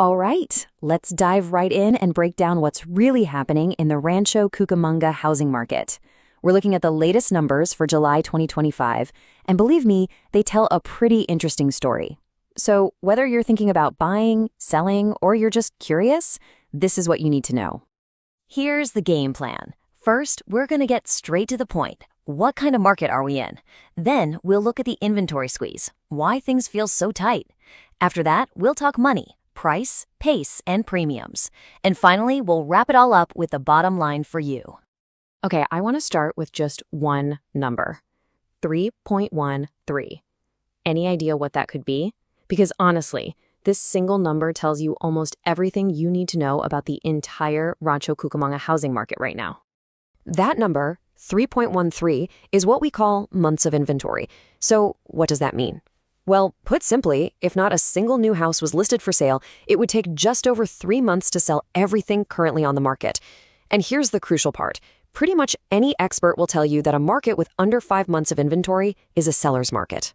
All right, let's dive right in and break down what's really happening in the Rancho Cucamonga housing market. We're looking at the latest numbers for July 2025, and believe me, they tell a pretty interesting story. So, whether you're thinking about buying, selling, or you're just curious, this is what you need to know. Here's the game plan. First, we're going to get straight to the point. What kind of market are we in? Then, we'll look at the inventory squeeze, why things feel so tight. After that, we'll talk money, price, pace, and premiums. And finally, we'll wrap it all up with the bottom line for you. Okay, I want to start with just one number, 3.13. Any idea what that could be? Because honestly, this single number tells you almost everything you need to know about the entire Rancho Cucamonga housing market right now. That number, 3.13, is what we call months of inventory. So what does that mean? Well, put simply, if not a single new house was listed for sale, it would take just over 3 months to sell everything currently on the market. And here's the crucial part. Pretty much any expert will tell you that a market with under 5 months of inventory is a seller's market.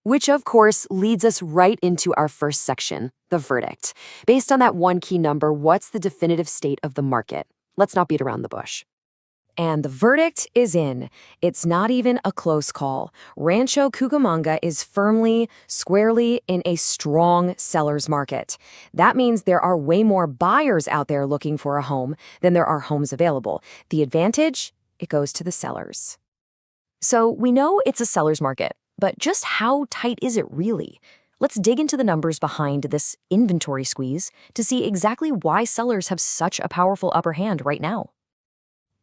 Which, of course, leads us right into our first section, the verdict. Based on that one key number, what's the definitive state of the market? Let's not beat around the bush. And the verdict is in. It's not even a close call. Rancho Cucamonga is firmly, squarely in a strong seller's market. That means there are way more buyers out there looking for a home than there are homes available. The advantage? It goes to the sellers. So we know it's a seller's market, but just how tight is it really? Let's dig into the numbers behind this inventory squeeze to see exactly why sellers have such a powerful upper hand right now.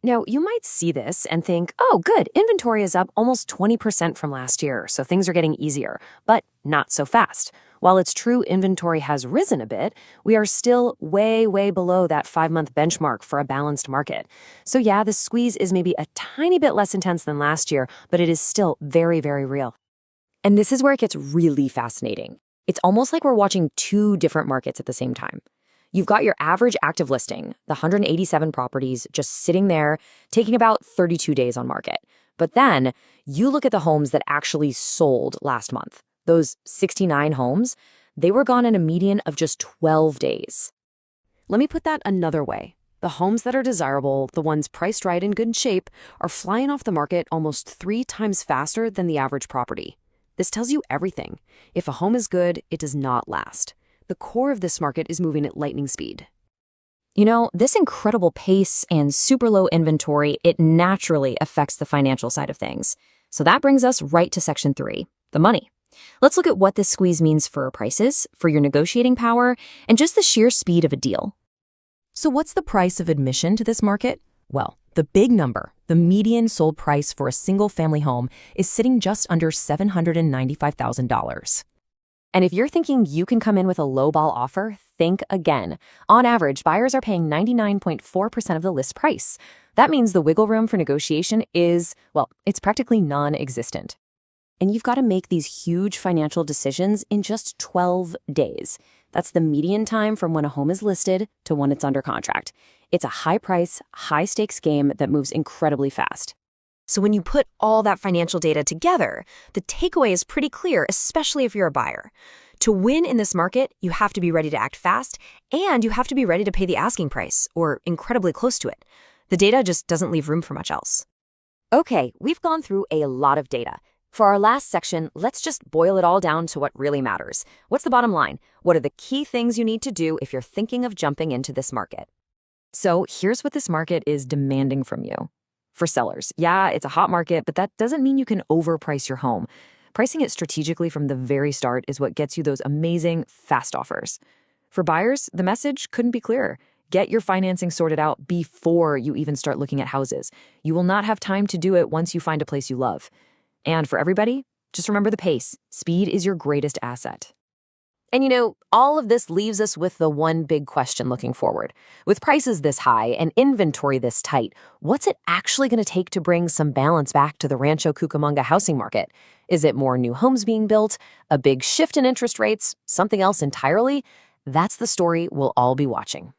Now, you might see this and think, oh, good, inventory is up almost 20% from last year, so things are getting easier, but not so fast. While it's true inventory has risen a bit, we are still way, way below that 5-month benchmark for a balanced market. So yeah, the squeeze is maybe a tiny bit less intense than last year, but it is still very, very real. And this is where it gets really fascinating. It's almost like we're watching two different markets at the same time. You've got your average active listing, the 187 properties just sitting there, taking about 32 days on market. But then you look at the homes that actually sold last month. Those 69 homes, they were gone in a median of just 12 days. Let me put that another way. The homes that are desirable, the ones priced right and good shape, are flying off the market almost 3 times faster than the average property. This tells you everything. If a home is good, it does not last. The core of this market is moving at lightning speed. You know, this incredible pace and super low inventory, it naturally affects the financial side of things. So that brings us right to section 3, the money. Let's look at what this squeeze means for prices, for your negotiating power, and just the sheer speed of a deal. So what's the price of admission to this market? Well, the big number, the median sold price for a single-family home, is sitting just under $795,000. And if you're thinking you can come in with a lowball offer, think again. On average, buyers are paying 99.4% of the list price. That means the wiggle room for negotiation is, well, it's practically non-existent. And you've got to make these huge financial decisions in just 12 days. That's the median time from when a home is listed to when it's under contract. It's a high-price, high-stakes game that moves incredibly fast. So when you put all that financial data together, the takeaway is pretty clear, especially if you're a buyer. To win in this market, you have to be ready to act fast, and you have to be ready to pay the asking price, or incredibly close to it. The data just doesn't leave room for much else. Okay, we've gone through a lot of data. For our last section, let's just boil it all down to what really matters. What's the bottom line? What are the key things you need to do if you're thinking of jumping into this market? So here's what this market is demanding from you. For sellers, yeah, it's a hot market, but that doesn't mean you can overprice your home. Pricing it strategically from the very start is what gets you those amazing, fast offers. For buyers, the message couldn't be clearer. Get your financing sorted out before you even start looking at houses. You will not have time to do it once you find a place you love. And for everybody, just remember the pace. Speed is your greatest asset. And you know, all of this leaves us with the one big question looking forward. With prices this high and inventory this tight, what's it actually going to take to bring some balance back to the Rancho Cucamonga housing market? Is it more new homes being built, a big shift in interest rates, something else entirely? That's the story we'll all be watching.